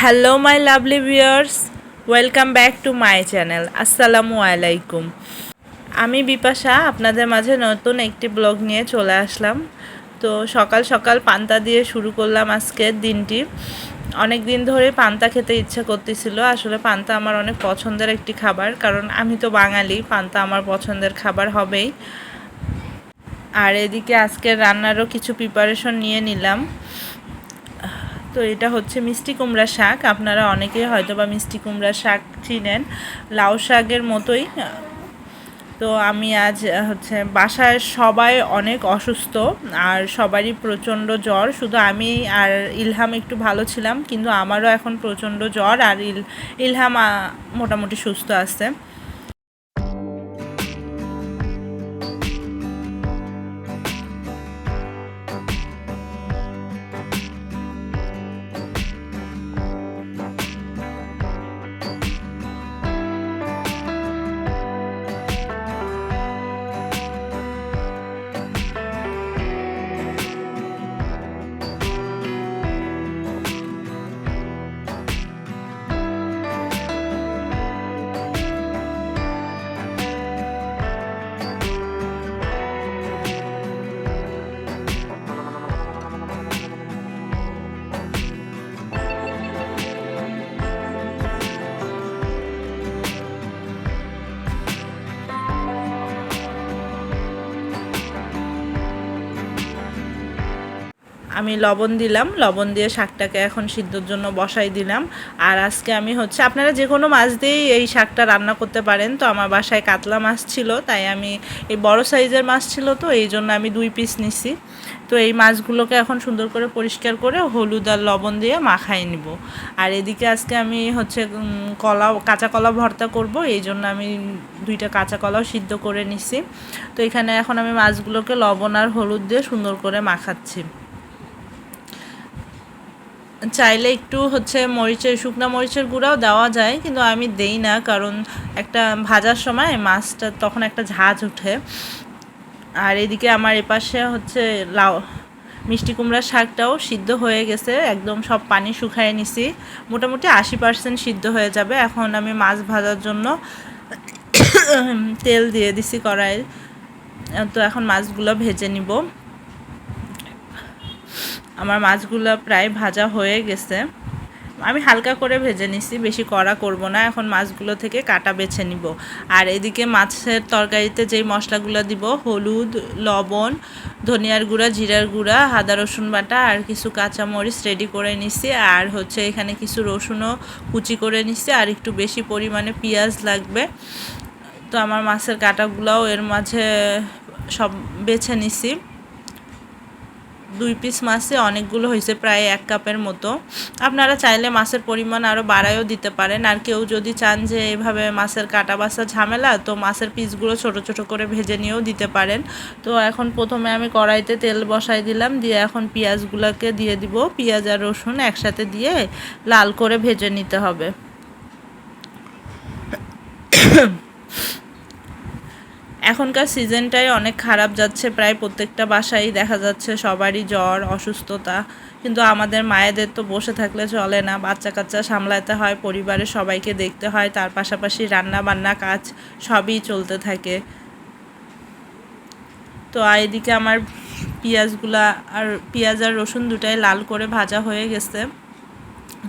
Hello my lovely viewers, welcome back to my channel. আসসালামু আলাইকুম। আমি বিপাশা আপনাদের মাঝে নতুন একটি ব্লগ নিয়ে চলে আসলাম। তো সকাল সকাল পান্তা দিয়ে শুরু করলাম আজকের দিনটি। অনেক দিন ধরে পান্তা খেতে ইচ্ছা করতেছিল। আসলে পান্তা আমার অনেক পছন্দের একটি খাবার, কারণ আমি তো বাঙালি, পান্তা আমার পছন্দের খাবার হবেই। আর এদিকে আজকের রান্নারও কিছু প্রিপারেশন নিয়ে নিলাম। তো এটা হচ্ছে মিষ্টি কুমড়া শাক। আপনারা অনেকেই হয়তো বা মিষ্টি কুমড়া শাক চিনেন, লাউ শাকের মতোই। তো আমি আজ হচ্ছে বাসায় সবাই অনেক অসুস্থ, আর সবারই প্রচণ্ড জ্বর। শুধু আমি আর ইলহাম একটু ভালো ছিলাম, কিন্তু আমারও এখন প্রচণ্ড জ্বর। আর ইলহাম মোটামুটি সুস্থ আছে। আমি লবণ দিলাম, লবণ দিয়ে শাকটাকে এখন সিদ্ধর জন্য বসাই দিলাম। আর আজকে আমি হচ্ছে, আপনারা যে কোনো মাছ দিয়েই এই শাকটা রান্না করতে পারেন। তো আমার বাসায় কাতলা মাছ ছিল, তাই আমি এই বড় সাইজের মাছ ছিল, তো এই জন্য আমি 2 পিস নিছি। তো এই মাছগুলোকে এখন সুন্দর করে পরিষ্কার করে হলুদ আর লবণ দিয়ে মাখাই নিব। আর এদিকে আজকে আমি হচ্ছে কাঁচা কলা ভর্তা করব, এই জন্য আমি 2টা কাঁচা কলাও সিদ্ধ করে নিছি। তো এখানে এখন আমি মাছগুলোকে লবণ আর হলুদ দিয়ে সুন্দর করে মাখাচ্ছি। চাইলে একটু হচ্ছে শুকনো মরিচের গুঁড়াও দেওয়া যায়, কিন্তু আমি দেই না, কারণ একটা ভাজার সময় মাছটা তখন একটা ঝাঁঝ ওঠে। আর এদিকে আমার এপাশে হচ্ছে মিষ্টি কুমড়ার শাকটাও সিদ্ধ হয়ে গেছে, একদম সব পানি শুকায় নিছি, মোটামুটি 80% সিদ্ধ হয়ে যাবে। এখন আমি মাছ ভাজার জন্য তেল দিয়ে দিছি কড়াইয়ে। তো এখন মাছগুলো ভেজে নিব। আমার মাছগুলো প্রায় ভাজা হয়ে গেছে। আমি হালকা করে ভেজে নিছি, বেশি কড়া করব না। এখন মাছগুলো থেকে কাটা বেছে নিব। আর এদিকে মাছের তরকারিতে যেই মশলাগুলো দিব, হলুদ, লবণ, ধনিয়ার গুঁড়া, জিরার গুঁড়া, আদা রসুন বাটা আর কিছু কাঁচামরিচ রেডি করে নিছি। আর হচ্ছে এখানে কিছু রসুনও কুচি করে নিছি, আর একটু বেশি পরিমাণে পেঁয়াজ লাগবে। তো আমার মাছের কাটাগুলোও এর মাঝে সব বেছে নিছি। 2 পিস মাছে অনেকগুলো হয়েছে, প্রায় 1 কাপের মতো। আপনারা চাইলে মাছের পরিমাণ আরও বাড়ায়ও দিতে পারেন। আর কেউ যদি চান যে এভাবে মাছের কাটা বাছা ঝামেলা, তো মাছের পিসগুলো ছোট ছোট করে ভেজে নিয়েও দিতে পারেন। তো এখন প্রথমে আমি কড়াইতে তেল বসাই দিলাম, দিয়ে এখন পেঁয়াজগুলোকে দিয়ে দিব। পেঁয়াজ আর রসুন একসাথে দিয়ে লাল করে ভেজে নিতে হবে। এখনকার সিজনটাই অনেক খারাপ যাচ্ছে, প্রায় প্রত্যেকটা বাসায় দেখা যাচ্ছে সবারই জ্বর, অসুস্থতা। কিন্তু আমাদের মায়েদের তো বসে থাকলে চলে না, বাচ্চা কাচ্চা সামলাতে হয়, পরিবারের সবাইকে দেখতে হয়, তার পাশাপাশি রান্না বান্না কাজ সবই চলতে থাকে। তো এদিকে আমার পেঁয়াজ আর রসুন দুটাই লাল করে ভাজা হয়ে গেছে।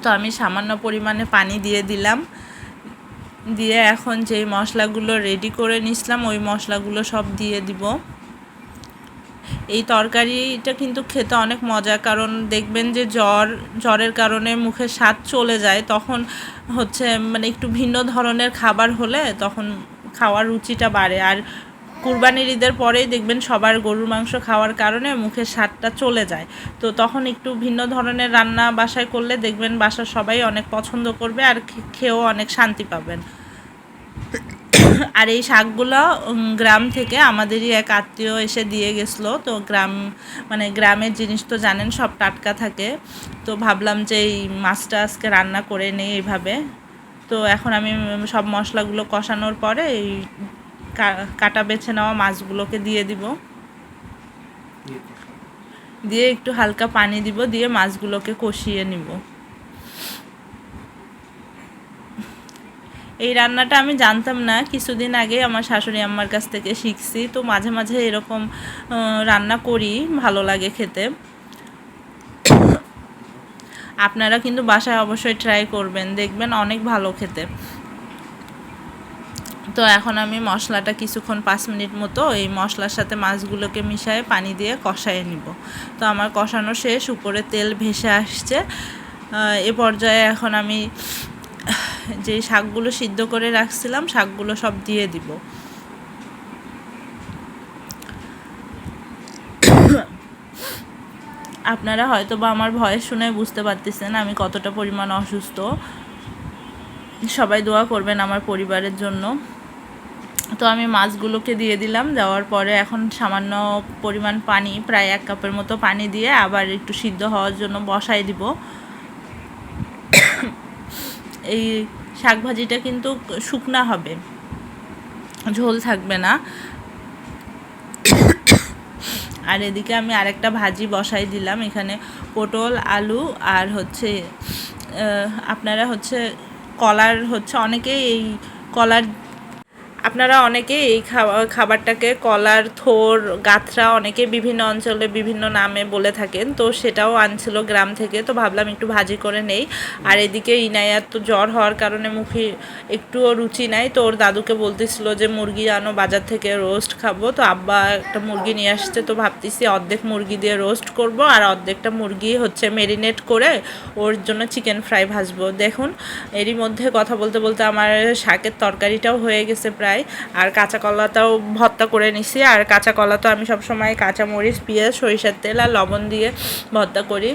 তো আমি সামান্য পরিমাণে পানি দিয়ে দিলাম, দিয়ে এখন যেই মশলাগুলো রেডি করে নিছিলাম ওই মশলাগুলো সব দিয়ে দিব। এই তরকারিটা কিন্তু খেতে অনেক মজা, কারণ দেখবেন যে জ্বরের কারণে মুখের স্বাদ চলে যায়, তখন হচ্ছে মানে একটু ভিন্ন ধরনের খাবার হলে তখন খাওয়ার রুচিটা বাড়ে। আর কুরবানির ঈদের পরেই দেখবেন সবার গরুর মাংস খাওয়ার কারণে মুখের স্বাদটা চলে যায়। তো তখন একটু ভিন্ন ধরনের রান্না বাসায় করলে দেখবেন বাসার সবাই অনেক পছন্দ করবে, আর খেয়েও অনেক শান্তি পাবেন। আর এই শাকগুলো গ্রাম থেকে আমাদেরই এক আত্মীয় এসে দিয়ে গেছিলো। তো গ্রামের জিনিস তো জানেন, সব টাটকা থাকে। তো ভাবলাম যে এই মাছটা আজকে রান্না করে নেই এইভাবে। তো এখন আমি সব মশলাগুলো কষানোর পরে এই কাটা বেছে নেওয়া মাছগুলোকে দিয়ে দিব, দিয়ে একটু হালকা পানি দিব, দিয়ে মাছগুলোকে কষিয়ে নিব। এই রান্নাটা আমি জানতাম না, কিছুদিন আগে আমার শাশুড়ি আম্মার কাছ থেকে শিখছি। তো মাঝে মাঝে এরকম রান্না করি, ভালো লাগে খেতে। আপনারা কিন্তু বাসায় অবশ্যই ট্রাই করবেন, দেখবেন অনেক ভালো খেতে। তো এখন আমি মশলাটা কিছুক্ষণ 5 মিনিট মতো এই মশলার সাথে মাছগুলোকে মিশিয়ে পানি দিয়ে কষায় নিব। তো আমার কষানো শেষ, উপরে তেল ভেসে আসছে। এ পর্যায়ে এখন আমি যে শাকগুলো সিদ্ধ করে রাখছিলাম শাকগুলো সব দিয়ে দিব। আপনারা হয়তো বা আমার ভয়েস শুনে বুঝতে পারতেছেন আমি কতটা পরিমাণ অসুস্থ। সবাই দোয়া করবেন আমার পরিবারের জন্য। তো আমি মাছগুলোকে দিয়ে দিলাম, দেওয়ার পরে এখন সামান্য পরিমাণ পানি, প্রায় 1 কাপের মতো পানি দিয়ে আবার একটু সিদ্ধ হওয়ার জন্য বসাই দিব। এই শাক ভাজিটা কিন্তু শুকনা হবে, ঝোল থাকবে না। আর এদিকে আমি আরেকটা ভাজি বসাই দিলাম, এখানে পটল, আলু আর হচ্ছে আপনারা হচ্ছে কলার হচ্ছে অনেকেই এই কলার আপনারা অনেকেই এই খাবারটাকে কলার থোর, গাথরা অনেকে বিভিন্ন অঞ্চলে বিভিন্ন নামে বলে থাকেন। তো সেটাও আনছিল গ্রাম থেকে, তো ভাবলাম একটু ভাজি করে নেই। আর এদিকে ইনায়ার তো জ্বর হওয়ার কারণে মুখে একটুও রুচি নাই। তো ওর দাদুকে বলতেছিল যে মুরগি আনো বাজার থেকে, রোস্ট খাবো। তো আব্বা একটা মুরগি নিয়ে আসছে, তো ভাবতেছি অর্ধেক মুরগি দিয়ে রোস্ট করব আর অর্ধেকটা মুরগি হচ্ছে মেরিনেট করে ওর জন্য চিকেন ফ্রাই ভাজবো। দেখুন এরই মধ্যে কথা বলতে বলতে আমার শাকের তরকারিটাও হয়ে গেছে প্রায়। আর কাঁচা কলাটাও ভর্তা করে নিছি। আর কাঁচা কলা তো আমি সবসময় কাঁচামরিচ, পেঁয়াজ, সরিষার তেল আর লবণ দিয়ে ভর্তা করি।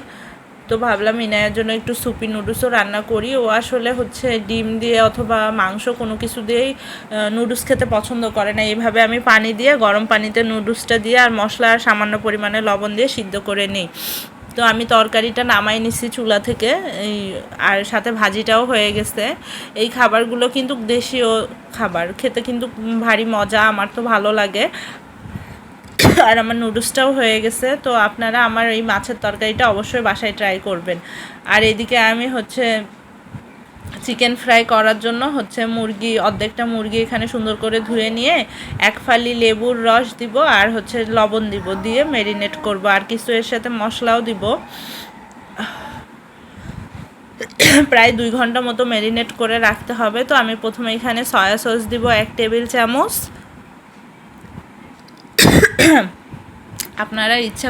তো ভাবলাম ইনায়ের জন্য একটু সুপি নুডলসও রান্না করি। ও আসলে হচ্ছে ডিম দিয়ে অথবা মাংস কোনো কিছু দিয়েই নুডলস খেতে পছন্দ করে না। এইভাবে আমি পানি দিয়ে, গরম পানিতে নুডলসটা দিয়ে আর মশলা আর সামান্য পরিমাণে লবণ দিয়ে সিদ্ধ করে নিই। তো আমি তরকারিটা নামাই নিছি চুলা থেকে, এই আর সাথে ভাজিটাও হয়ে গেছে। এই খাবারগুলো কিন্তু দেশীয় খাবার, খেতে কিন্তু ভারী মজা, আমার তো ভালো লাগে। আর আমার নুডলসটাও হয়ে গেছে। তো আপনারা আমার এই মাছের তরকারিটা অবশ্যই বাসায় ট্রাই করবেন। আর এদিকে আমি হচ্ছে চিকেন ফ্রাই করার জন্য হচ্ছে অর্ধেকটা মুরগি এখানে সুন্দর করে ধুয়ে নিয়ে 1 ফালি লেবুর রস দিব আর হচ্ছে লবণ দিব, দিয়ে ম্যারিনেট করব। আর কিছু এর সাথে মশলাও দিব। প্রায় 2 ঘন্টা মতো ম্যারিনেট করে রাখতে হবে। তো আমি প্রথমে এখানে সয়া সস দিব 1 টেবিল চামচ। আপনারা ইচ্ছা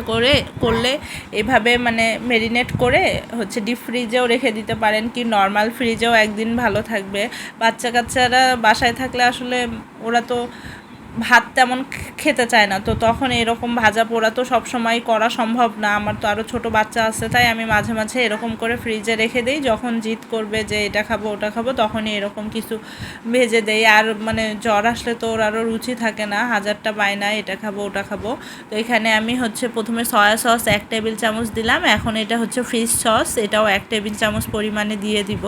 করলে এভাবে মানে ম্যারিনেট করে হচ্ছে ডিপ ফ্রিজেও রেখে দিতে পারেন, কি নর্মাল ফ্রিজেও একদিন ভালো থাকবে। বাচ্চা কাচ্চারা বাসায় থাকলে আসলে ওরা তো ভাত তেমন খেতে চায় না, তো তখন এরকম ভাজা পোড়া তো সবসময় করা সম্ভব না। আমার তো আরও ছোট বাচ্চা আছে, তাই আমি মাঝে মাঝে এরকম করে ফ্রিজে রেখে দিই। যখন জিদ করবে যে এটা খাবো ওটা খাবো, তখনই এরকম কিছু ভেজে দেই। আর মানে জ্বর আসলে তো ওর আরও রুচি থাকে না, হাজারটা বায়না এটা খাবো ওটা খাবো। তো এখানে আমি হচ্ছে প্রথমে সয়া সস 1 টেবিল চামচ দিলাম। এখন এটা হচ্ছে ফিশ সস, এটাও 1 টেবিল চামচ পরিমাণে দিয়ে দিব।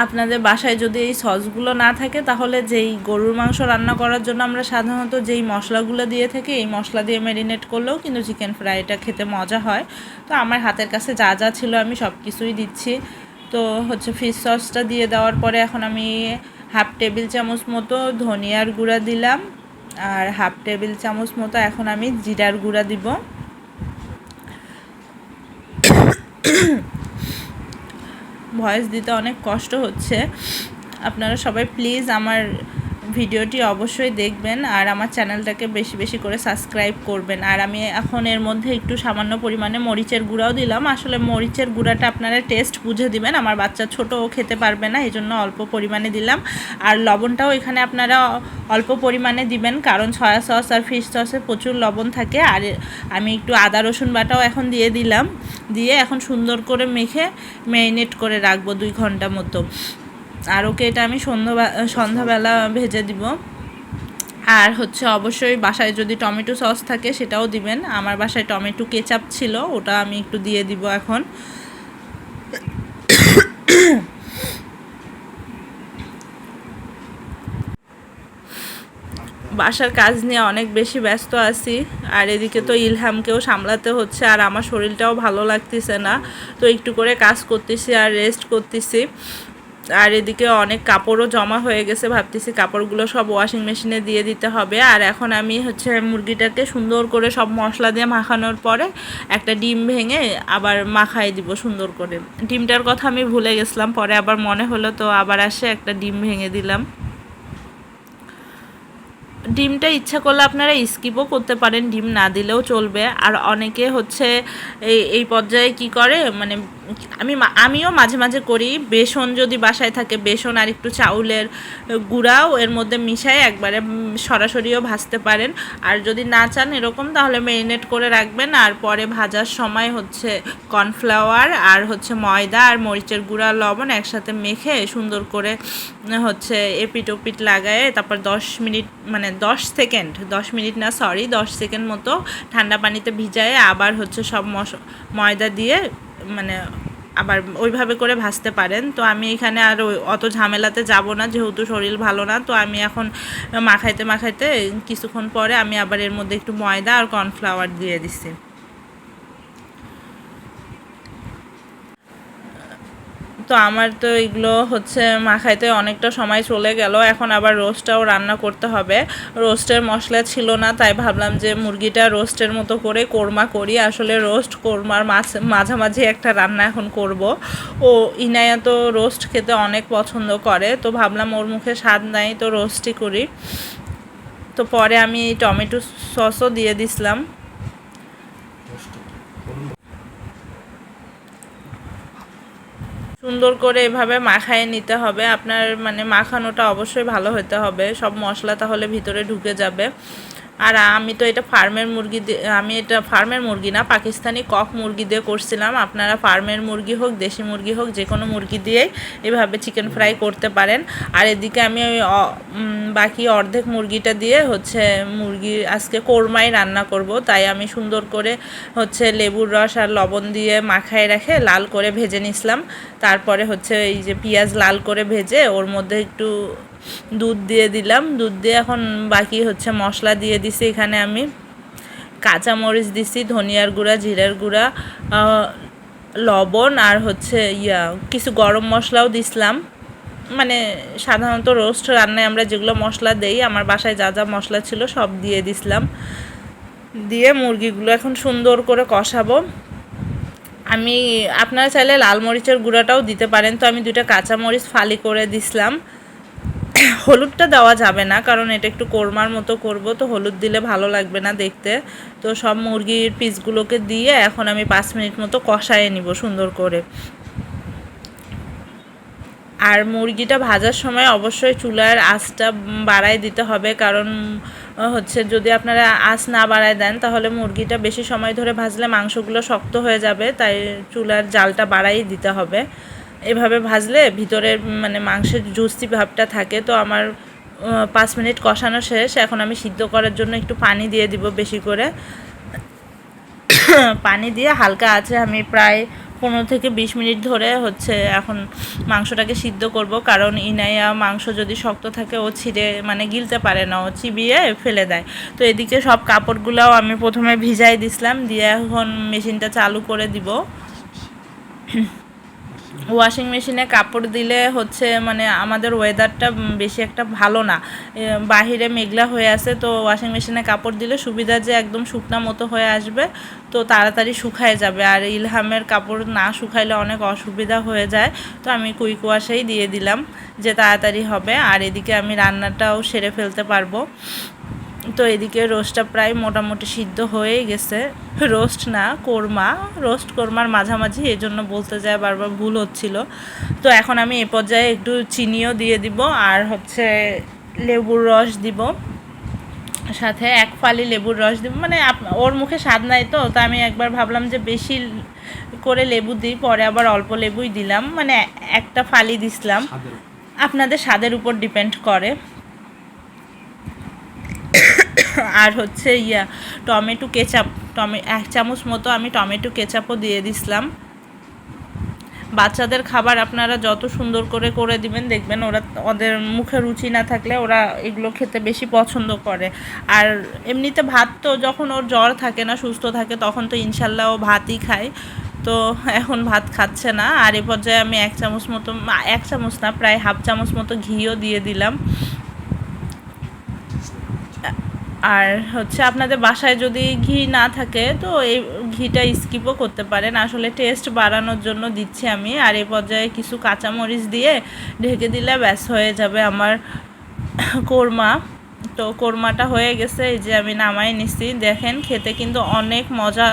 আপনাদের বাসায় যদি এই সসগুলো না থাকে, তাহলে যেই গরুর মাংস রান্না করার জন্য আমরা সাধারণত যেই মশলাগুলো দিয়ে থাকি, এই মশলা দিয়ে ম্যারিনেট করলেও কিন্তু চিকেন ফ্রাইটা খেতে মজা হয়। তো আমার হাতের কাছে যা যা ছিল আমি সব কিছুই দিচ্ছি। তো হচ্ছে ফিশ সসটা দিয়ে দেওয়ার পরে এখন আমি 1/2 টেবিল চামচ মতো ধনিয়ার গুঁড়া দিলাম আর 1/2 টেবিল চামচ মতো এখন আমি জিরার গুঁড়া দিব। ভয়েস দিতে অনেক কষ্ট হচ্ছে। আপনারা সবাই প্লিজ আমার ভিডিওটি অবশ্যই দেখবেন আর আমার চ্যানেলটাকে বেশি বেশি করে সাবস্ক্রাইব করবেন। আর আমি এখন এর মধ্যে একটু সামান্য পরিমাণে মরিচের গুঁড়াও দিলাম। আসলে মরিচের গুঁড়াটা আপনারা টেস্ট বুঝে দিবেন, আমার বাচ্চা ছোট, ও খেতে পারবে না, এই জন্য অল্প পরিমাণে দিলাম। আর লবণটাও এখানে আপনারা অল্প পরিমাণে দিবেন, কারণ সয়া সস আর ফিশ সসে প্রচুর লবণ থাকে। আর আমি একটু আদা রসুন বাটাও এখন দিয়ে দিলাম, দিয়ে এখন সুন্দর করে মেখে ম্যারিনেট করে রাখবো 2 ঘন্টা মতো। আর ওকে এটা আমি সন্ধ্যাবেলা ভেজে দিব। আর হচ্ছে অবশ্যই বাসায় যদি টমেটো সস থাকে সেটাও দিবেন। আমার বাসায় টমেটো কেচাপ ছিল, ওটা আমি একটু দিয়ে দিব এখন। বাসার কাজ নিয়ে অনেক বেশি ব্যস্ত আছি, আর এদিকে তো ইলহামকেও সামলাতে হচ্ছে, আর আমার শরীরটাও ভালো লাগতেছে না, তো একটু করে কাজ করতেছি আর রেস্ট করতেছি। আর এদিকে অনেক কাপড়ও জমা হয়ে গেছে, ভাবতেছি কাপড়গুলো সব ওয়াশিং মেশিনে দিয়ে দিতে হবে। আর এখন আমি হচ্ছে মুরগিটাকে সুন্দর করে সব মশলা দিয়ে মাখানোর পরে একটা ডিম ভেঙে আবার মাখাই দিব সুন্দর করে। ডিমটার কথা আমি ভুলে গেছিলাম, পরে আবার মনে হলো তো আবার একটা ডিম ভেঙে দিলাম। ডিমটা ইচ্ছা করলে আপনারা স্কিপও করতে পারেন, ডিম না দিলেও চলবে। আর অনেকে হচ্ছে এই পর্যায়ে কি করে, মানে আমিও মাঝে মাঝে করি, বেসন যদি বাসায় থাকে বেসন আর একটু চাউলের গুঁড়াও এর মধ্যে মিশায় একবারে সরাসরিও ভাজতে পারেন। আর যদি না চান এরকম তাহলে মেরিনেট করে রাখবেন, আর পরে ভাজার সময় হচ্ছে কর্নফ্লাওয়ার আর হচ্ছে ময়দা আর মরিচের গুঁড়া লবণ একসাথে মেখে সুন্দর করে হচ্ছে এপিট ওপিট লাগায়ে তারপর 10 মিনিট, মানে 10 মিনিট না, 10 সেকেন্ড মতো ঠান্ডা পানিতে ভিজায়ে আবার হচ্ছে সব ময়দা দিয়ে মানে আবার ওইভাবে করে ভাজতে পারেন। তো আমি এখানে আর অত ঝামেলাতে যাব না, যেহেতু শরীর ভালো না। তো আমি এখন মাখাইতে মাখাইতে কিছুক্ষণ পরে আমি আবার এর মধ্যে একটু ময়দা আর কর্নফ্লাওয়ার দিয়ে দিছি। তো আমার তো এগুলো হচ্ছে মাখাইতে অনেকটা সময় চলে গেল। এখন আবার রোস্টটাও রান্না করতে হবে। রোস্টের মশলা ছিল না, তাই ভাবলাম যে মুরগিটা রোস্টের মতো করে কোরমা করি। আসলে রোস্ট কোরমার মাঝামাঝি একটা রান্না এখন করব। ও ইনায়া তো রোস্ট খেতে অনেক পছন্দ করে, তো ভাবলাম ওর মুখে স্বাদ নাই, তো রোস্টই করি। তো পরে আমি টমেটো সসও দিয়ে দিছিলাম। সুন্দর করে এভাবে মাখায় নিতে হবে। আপনার মানে মাখানোটা অবশ্যই ভালো হতে হবে, সব মশলা তাহলে ভিতরে ঢুকে যাবে। আর আমি তো এটা ফার্মের মুরগি দিয়ে, আমি এটা ফার্মের মুরগি না, পাকিস্তানি কক মুরগি দিয়ে করছিলাম। আপনারা ফার্মের মুরগি হোক দেশি মুরগি হোক যে কোনো মুরগি দিয়েই এভাবে চিকেন ফ্রাই করতে পারেন। আর এদিকে আমি ওই বাকি অর্ধেক মুরগিটা দিয়ে হচ্ছে মুরগি আজকে কোরমাই রান্না করব, তাই আমি সুন্দর করে হচ্ছে লেবুর রস আর লবণ দিয়ে মাখায় রেখে লাল করে ভেজে নিছিলাম। তারপরে হচ্ছে এই যে পেঁয়াজ লাল করে ভেজে ওর মধ্যে একটু দুধ দিয়ে দিলাম, দুধ দিয়ে এখন বাকি হচ্ছে মশলা দিয়ে দিছি। এখানে আমি কাঁচামরিচ দিছি, ধনিয়ার গুঁড়া, জিরার গুঁড়া, লবণ আর হচ্ছে কিছু গরম মশলাও দিছিলাম। মানে সাধারণত রোস্ট রান্নায় আমরা যেগুলো মশলা দেই, আমার বাসায় যা যা মশলা ছিল সব দিয়ে দিছিলাম। দিয়ে মুরগিগুলো এখন সুন্দর করে কষাবো। আপনারা চাইলে লাল মরিচের গুঁড়াটাও দিতে পারেন, তো আমি 2টা কাঁচামরিচ ফালি করে দিছিলাম। হলুদটা দেওয়া যাবে না, কারণ এটা একটু কোরমার মতো করব, তো হলুদ দিলে ভালো লাগবে না দেখতে। তো সব মুরগির পিসগুলোকে দিয়ে এখন আমি 5 মিনিট মতো কষায় নিব সুন্দর করে। আর মুরগিটা ভাজার সময় অবশ্যই চুলার আঁচটা বাড়ায় দিতে হবে, কারণ হচ্ছে যদি আপনারা আঁচ না বাড়ায় দেন তাহলে মুরগিটা বেশি সময় ধরে ভাজলে মাংসগুলো শক্ত হয়ে যাবে, তাই চুলার জালটা বাড়াই দিতে হবে। এভাবে ভাজলে ভিতরের মানে মাংসের জুসি ভাবটা থাকে। তো আমার 5 মিনিট কষানো শেষ। এখন আমি সিদ্ধ করার জন্য একটু পানি দিয়ে দিব বেশি করে। পানি দিয়ে হালকা আছে আমি প্রায় 15 থেকে 20 মিনিট ধরে হচ্ছে এখন মাংসটাকে সিদ্ধ করব, কারণ ইনায়া মাংস যদি শক্ত থাকে ও ছিঁড়ে মানে গিলতে পারে না, ও চিবিয়ে ফেলে দেয়। তো এদিকে সব কাপড়গুলোও আমি প্রথমে ভিজাই দিছিলাম, দিয়ে এখন মেশিনটা চালু করে দিব। ওয়াশিং মেশিনে কাপড় দিলে হচ্ছে মানে আমাদের ওয়েদারটা বেশি একটা ভালো না, বাহিরে মেঘলা হয়ে আছে, তো ওয়াশিং মেশিনে কাপড় দিলে সুবিধা যে একদম শুকনা মতো হয়ে আসবে, তো তাড়াতাড়ি শুকায় যাবে। আর ইলহামের কাপড় না শুকাইলে অনেক অসুবিধা হয়ে যায়, তো আমি কুইক ওয়াশেই দিয়ে দিলাম যে তাড়াতাড়ি হবে। আর এদিকে আমি রান্নাটাও সেরে ফেলতে পারবো। তো এদিকে রোস্টটা প্রায় মোটামুটি সিদ্ধ হয়েই গেছে, রোস্ট না কোরমা, রোস্ট কোরমার মাঝামাঝি, এই জন্য বলতে যায় বারবার ভুল হচ্ছিল। তো এখন আমি এ পর্যায়ে একটু চিনিও দিয়ে দিব আর হচ্ছে লেবুর রস দিব, সাথে 1 ফালি লেবুর রস দিব। মানে ওর মুখে স্বাদ নাই, তো আমি একবার ভাবলাম যে বেশি করে লেবু দিই, পরে আবার অল্প লেবুই দিলাম, মানে 1টা ফালি দিছিলাম, আপনাদের স্বাদের উপর ডিপেন্ড করে। আর হচ্ছে টমেটো কেচাপ, 1 চামচ মতো আমি টমেটো কেচাপও দিয়ে দিছিলাম। বাচ্চাদের খাবার আপনারা যত সুন্দর করে করে দিবেন দেখবেন ওদের মুখে রুচি না থাকলে ওরা এগুলো খেতে বেশি পছন্দ করে। আর এমনিতে ভাত তো যখন ওর জ্বর থাকে না, সুস্থ থাকে, তখন তো ইনশাল্লাহ ও ভাতই খায়। তো এখন ভাত খাচ্ছে না। আর এ পর্যায়ে আমি 1 চামচ মতো, 1 চামচ না, প্রায় হাফ চামচ মতো ঘিও দিয়ে দিলাম। আর হচ্ছে আপনাদের বাসায় যদি ঘি না থাকে তো এই ঘিটা স্কিপও করতে পারেন, আসলে টেস্ট বাড়ানোর জন্য দিচ্ছি আমি। আর এই পর্যায়ে কিছু কাঁচামরিচ দিয়ে ঢেকে দিলে ব্যাস হয়ে যাবে আমার কোরমা। তো কোরমাটা হয়ে গেছে, এই যে আমি নামাই নিচ্ছি। দেখেন খেতে কিন্তু অনেক মজা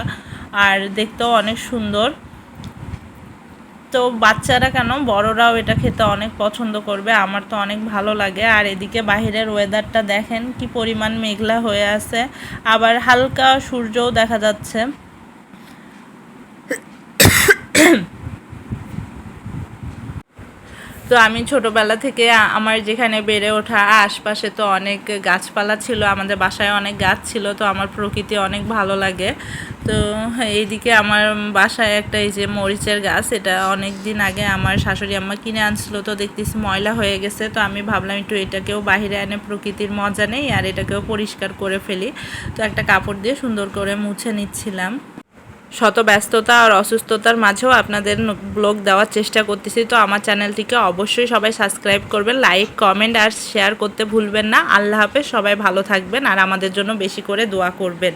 আর দেখতেও অনেক সুন্দর। তো বাচ্চারা কেন, বড়রাও এটা খেতে অনেক পছন্দ করবে, আমার তো অনেক ভালো লাগে। আর এদিকে বাহিরের ওয়েদারটা দেখেন কি পরিমাণ মেঘলা হয়ে আছে, আবার হালকা সূর্যও দেখা যাচ্ছে। তো আমি ছোটোবেলা থেকে আমার যেখানে বেড়ে ওঠা আশপাশে তো অনেক গাছপালা ছিল, আমাদের বাসায় অনেক গাছ ছিল, তো আমার প্রকৃতি অনেক ভালো লাগে। তো এইদিকে আমার বাসায় একটা এই যে মরিচের গাছ, এটা অনেক দিন আগে আমার শাশুড়ি আম্মা কিনে আনছিল, তো দেখতেছি ময়লা হয়ে গেছে। তো আমি ভাবলাম একটু এটাকেও বাইরে এনে প্রকৃতির মজা নেই আর এটাকেও পরিষ্কার করে ফেলি। তো একটা কাপড় দিয়ে সুন্দর করে মুছে নিচ্ছিলাম। শত ব্যস্ততা আর অসুস্থতার মাঝেও আপনাদের ব্লগ দেওয়ার চেষ্টা করতেছি। তো আমার চ্যানেলটিকে অবশ্যই সবাই সাবস্ক্রাইব করবেন, লাইক, কমেন্ট আর শেয়ার করতে ভুলবেন না। আল্লাহ হাফেজ, সবাই ভালো থাকবেন আর আমাদের জন্য বেশি করে দোয়া করবেন।